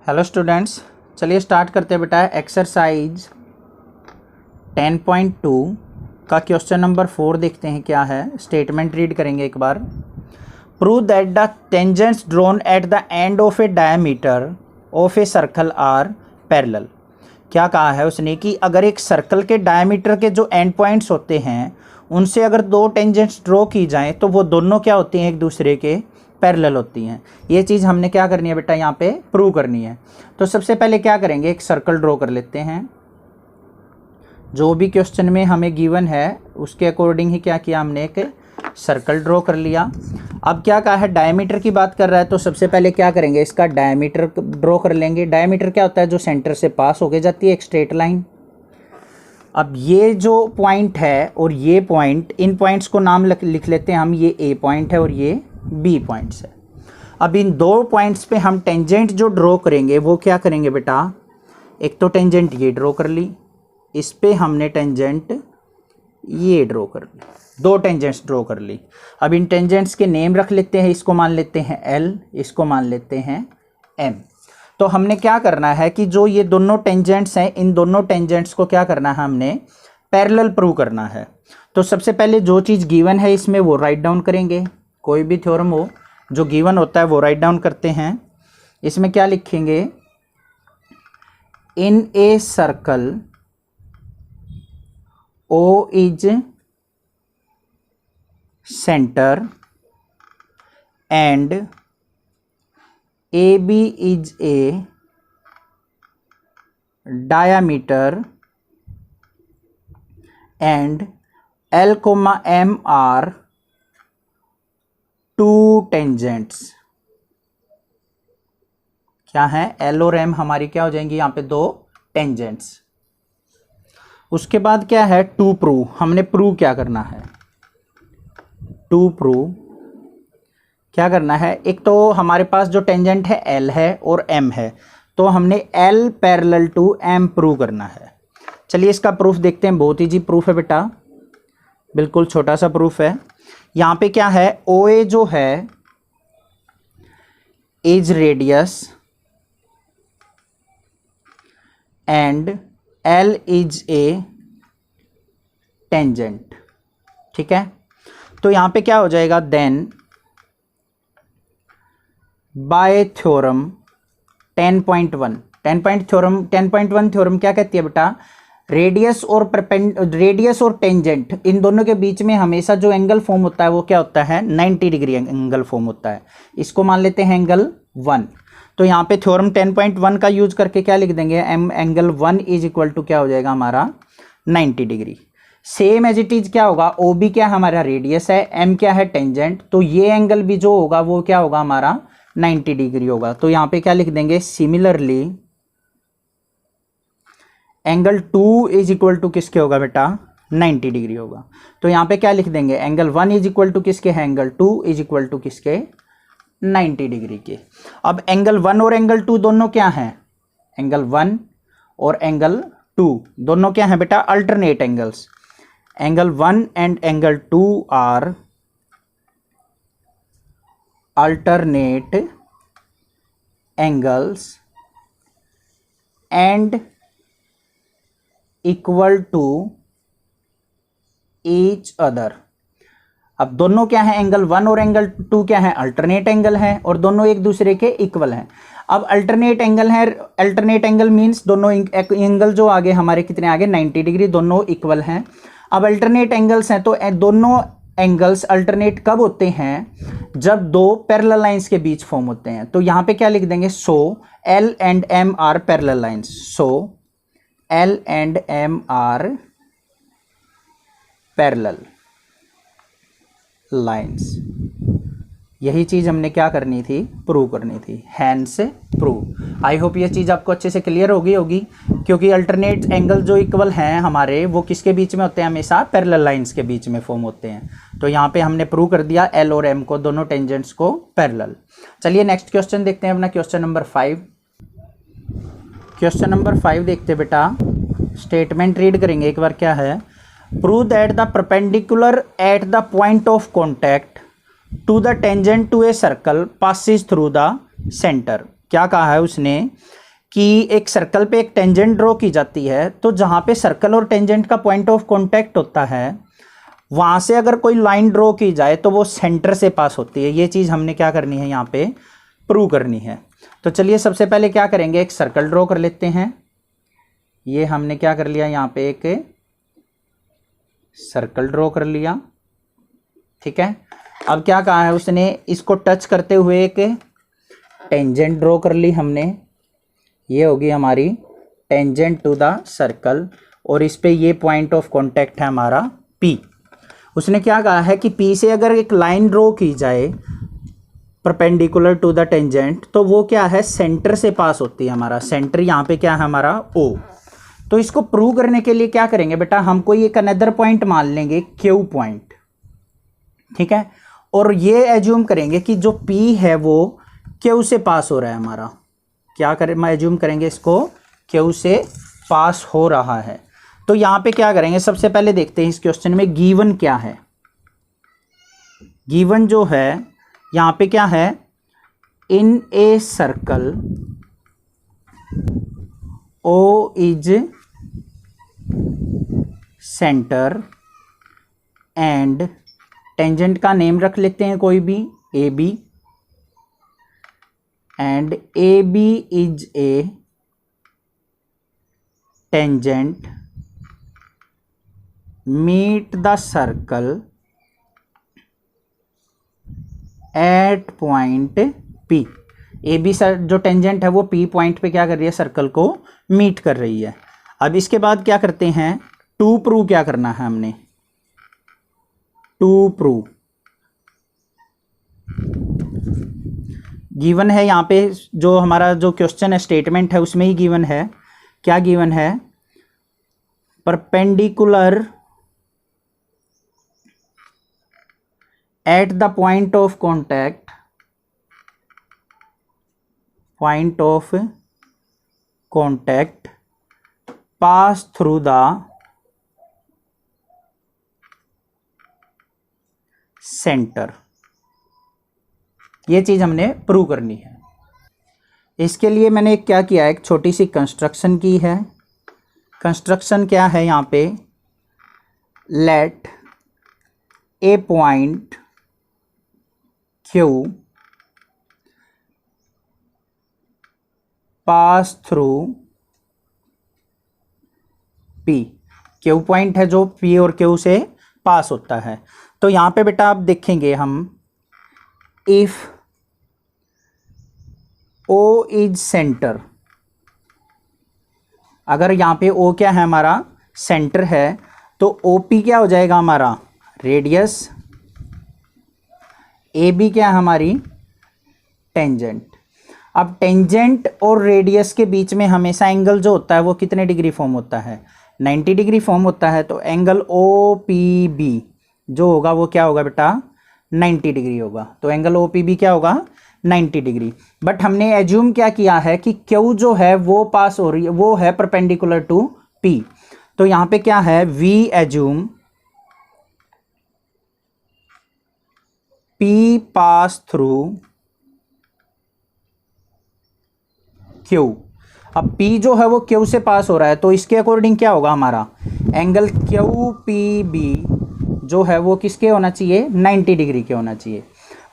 Hello students, चलिए start करते हैं बेटा। एक्सरसाइज 10.2 का क्वेश्चन नंबर 4 देखते हैं क्या है। स्टेटमेंट रीड करेंगे एक बार। Prove that the tangents drawn at the end of a diameter of a circle are parallel. क्या कहा है उसने कि अगर एक सर्कल के डायमीटर के जो एंड पॉइंट्स होते हैं उनसे अगर दो टेंजेंट्स ड्रॉ की जाएं तो वो दोनों क्या होती हैं, एक दूसरे के पैरेलल होती हैं। ये चीज़ हमने क्या करनी है बेटा, यहाँ पे प्रूव करनी है। तो सबसे पहले क्या करेंगे, एक सर्कल ड्रॉ कर लेते हैं। जो भी क्वेश्चन में हमें गिवन है उसके अकॉर्डिंग ही क्या किया हमने, एक सर्कल ड्रॉ कर लिया। अब क्या कहा है, डायमीटर की बात कर रहा है तो सबसे पहले क्या करेंगे, इसका डायमीटर ड्रॉ कर लेंगे। डायमीटर क्या होता है, जो सेंटर से पास होके जाती है एक स्ट्रेट लाइन। अब ये जो पॉइंट है और ये पॉइंट, इन पॉइंट्स को नाम लिख लेते हैं हम। ये ए पॉइंट है और ये बी पॉइंट्स है। अब इन दो पॉइंट्स पे हम टेंजेंट जो ड्रॉ करेंगे वो क्या करेंगे बेटा, एक तो टेंजेंट ये ड्रॉ कर ली, इस पे हमने टेंजेंट ये ड्रॉ कर ली, दो टेंजेंट्स ड्रॉ कर ली। अब इन टेंजेंट्स के नेम रख लेते हैं। इसको मान लेते हैं एल, इसको मान लेते हैं एम। तो हमने क्या करना है कि जो ये दोनों टेंजेंट्स हैं, इन दोनों टेंजेंट्स को क्या करना है, हमने पैरेलल प्रूव करना है। तो सबसे पहले जो चीज़ गिवन है इसमें वो राइट डाउन करेंगे। कोई भी थ्योरम हो जो गिवन होता है वो राइट डाउन करते हैं। इसमें क्या लिखेंगे, in a circle O is centre and A B is a diameter and L comma M are two tangents. क्या है, एल और एम हमारी क्या हो जाएंगी यहाँ पे, दो टेंजेंट्स। उसके बाद क्या है, टू प्रूव। हमने प्रूव क्या करना है, टू प्रूव क्या करना है, एक तो हमारे पास जो टेंजेंट है एल है और एम है, तो हमने L parallel to M prove करना है। चलिए इसका प्रूफ देखते हैं। बहुत ईजी प्रूफ है बेटा, बिल्कुल छोटा सा प्रूफ है। यहाँ पे क्या है, ओ ए जो है is radius and L is a tangent. ठीक है, तो यहाँ पे क्या हो जाएगा, देन बाय थ्योरम 10.1 थ्योरम क्या कहती है बेटा, रेडियस और टेंजेंट, इन दोनों के बीच में हमेशा जो एंगल फॉर्म होता है वो क्या होता है, 90 डिग्री एंगल फॉर्म होता है। इसको मान लेते हैं एंगल 1। तो यहाँ पे थ्योरम 10.1 का यूज करके क्या लिख देंगे, M angle 1 is equal to क्या हो जाएगा हमारा 90 degree. Same as it is क्या होगा, ओ बी क्या हमारा रेडियस है, एम क्या है टेंजेंट, तो ये एंगल भी जो होगा वो क्या होगा हमारा 90 डिग्री होगा। तो यहाँ पे क्या लिख देंगे, similarly angle 2 is equal to किसके होगा बेटा, 90 डिग्री होगा। तो यहाँ पे क्या लिख देंगे, एंगल 1 इज इक्वल टू किसके है, एंगल 2 इज इक्वल टू किसके, 90 डिग्री के। अब एंगल 1 और एंगल 2 दोनों क्या हैं, एंगल 1 और एंगल 2 दोनों क्या हैं बेटा, alternate angles. Angle 1 and angle 2 are alternate angles and equal to each other. अब दोनों क्या है, एंगल 1 और एंगल 2 क्या है, अल्टरनेट एंगल है और दोनों एक दूसरे के इक्वल हैं। अब अल्टरनेट एंगल है, अल्टरनेट एंगल मींस दोनों एंगल जो आगे हमारे कितने आगे 90 डिग्री, दोनों इक्वल हैं। अब अल्टरनेट एंगल्स हैं तो दोनों एंगल्स अल्टरनेट कब होते हैं, जब दो पैरेलल लाइंस के बीच फॉर्म होते हैं। तो यहां पे क्या लिख देंगे, so L and M are parallel lines. So L and M are parallel lines। यही चीज़ हमने क्या करनी थी, प्रूव करनी थी, हैंस प्रूव। आई होप ये चीज़ आपको अच्छे से क्लियर होगी क्योंकि अल्टरनेट एंगल जो इक्वल हैं हमारे वो किसके बीच में होते हैं, हमेशा पैरेलल लाइंस के बीच में फॉर्म होते हैं। तो यहाँ पे हमने प्रूव कर दिया L और M को, दोनों टेंजेंट्स को पैरेलल। चलिए नेक्स्ट क्वेश्चन देखते हैं अपना, क्वेश्चन नंबर 5। क्वेश्चन नंबर 5 देखते बेटा। स्टेटमेंट रीड करेंगे एक बार। क्या है, prove that the perpendicular at the point of contact to the tangent to a circle passes through the centre. क्या कहा है उसने कि एक सर्कल पे एक टेंजेंट ड्रॉ की जाती है, तो जहाँ पे सर्कल और टेंजेंट का पॉइंट ऑफ कांटेक्ट होता है वहाँ से अगर कोई लाइन ड्रॉ की जाए तो वो सेंटर से पास होती है। ये चीज़ हमने क्या करनी है यहाँ पे प्रूव करनी है। तो चलिए सबसे पहले क्या करेंगे, एक सर्कल ड्रॉ कर लेते हैं। ये हमने क्या कर लिया, यहाँ पे एक सर्कल ड्रॉ कर लिया, ठीक है। अब क्या कहा है उसने, इसको टच करते हुए एक टेंजेंट ड्रॉ कर ली हमने। ये होगी हमारी टेंजेंट टू द सर्कल और इस पे ये पॉइंट ऑफ कांटेक्ट है हमारा P। उसने क्या कहा है कि P से अगर एक लाइन ड्रॉ की जाए परपेंडिकुलर टू द टेंजेंट तो वो क्या है, सेंटर से पास होती है। हमारा सेंटर यहाँ पे क्या है हमारा O। तो इसको प्रूव करने के लिए क्या करेंगे बेटा, हम कोई एक अनदर पॉइंट मान लेंगे Q पॉइंट, ठीक है, और ये एज्यूम करेंगे कि जो P है वो Q से पास हो रहा है हमारा। क्या करें, मैं एज्यूम करेंगे इसको Q से पास हो रहा है। तो यहाँ पे क्या करेंगे, सबसे पहले देखते हैं इस क्वेश्चन में गिवन क्या है। गिवन जो है यहाँ पे क्या है, in a circle O is centre and tangent का नेम रख लेते हैं कोई भी, A B, and A B is a tangent meet the circle at point P। A B जो टेंजेंट है वो P पॉइंट पे क्या कर रही है, सर्कल को मीट कर रही है। अब इसके बाद क्या करते हैं, टू प्रूव क्या करना है हमने, टू प्रूव। गिवन है यहाँ पे जो हमारा जो क्वेश्चन है, स्टेटमेंट है, उसमें ही गिवन है। क्या गिवन है, perpendicular at the point of contact, point of contact pass through the centre. ये चीज हमने प्रूव करनी है। इसके लिए मैंने क्या किया, एक छोटी सी कंस्ट्रक्शन की है। कंस्ट्रक्शन क्या है यहाँ पे, let a point Q pass through P। Q point है जो P और Q से पास होता है। तो यहाँ पे बेटा आप देखेंगे हम, इफ O इज सेंटर, अगर यहाँ पे O क्या है हमारा, सेंटर है, तो OP क्या हो जाएगा हमारा, रेडियस, AB क्या है हमारी, टेंजेंट। अब टेंजेंट और रेडियस के बीच में हमेशा एंगल जो होता है वो कितने डिग्री फॉर्म होता है, 90 डिग्री फॉर्म होता है। तो एंगल OPB जो होगा वो क्या होगा बेटा, 90 डिग्री होगा। तो एंगल OPB क्या होगा, 90 डिग्री। बट हमने एज्यूम क्या किया है कि Q जो है वो पास हो रही है, वो है परपेंडिकुलर टू P। तो यहाँ पे क्या है, we assume P pass through Q। अब P जो है वो Q से पास हो रहा है, तो इसके अकॉर्डिंग क्या होगा हमारा, एंगल QPB जो है वो किसके होना चाहिए, 90 डिग्री के होना चाहिए।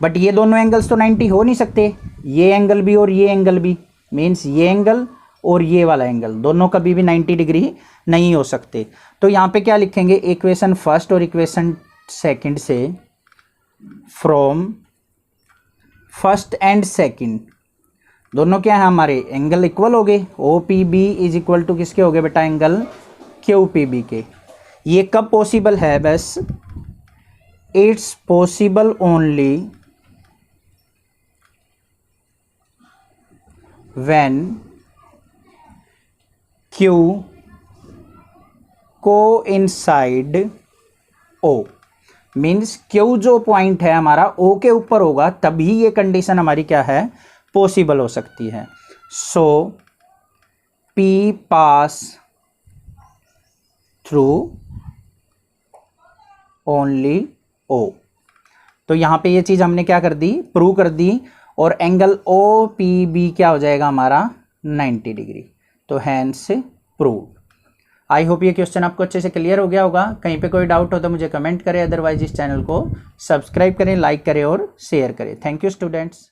बट ये दोनों एंगल्स तो 90 हो नहीं सकते, ये एंगल भी और ये एंगल भी, मीन्स ये एंगल और ये वाला एंगल दोनों कभी भी 90 डिग्री नहीं हो सकते। तो यहाँ पे क्या लिखेंगे, इक्वेशन फर्स्ट और इक्वेशन सेकंड से, फ्रॉम फर्स्ट एंड सेकंड दोनों क्या है हमारे, एंगल इक्वल हो गए। OPB इज इक्वल टू किसके हो गए बेटा, एंगल QPB के। ये कब पॉसिबल है, बस it's possible only when Q coincide O। Means Q जो पॉइंट है हमारा O के ऊपर होगा, तभी ये कंडीशन हमारी क्या है, पॉसिबल हो सकती है। सो P pass through only O। तो यहाँ पे ये चीज़ हमने क्या कर दी, प्रूव कर दी। और एंगल ओ पी बी क्या हो जाएगा हमारा 90 डिग्री। तो हैंस प्रूव। आई होप ये क्वेश्चन आपको अच्छे से क्लियर हो गया होगा। कहीं पे कोई डाउट हो तो मुझे कमेंट करें, अदरवाइज इस चैनल को सब्सक्राइब करें, लाइक करें और शेयर करें। Thank you students.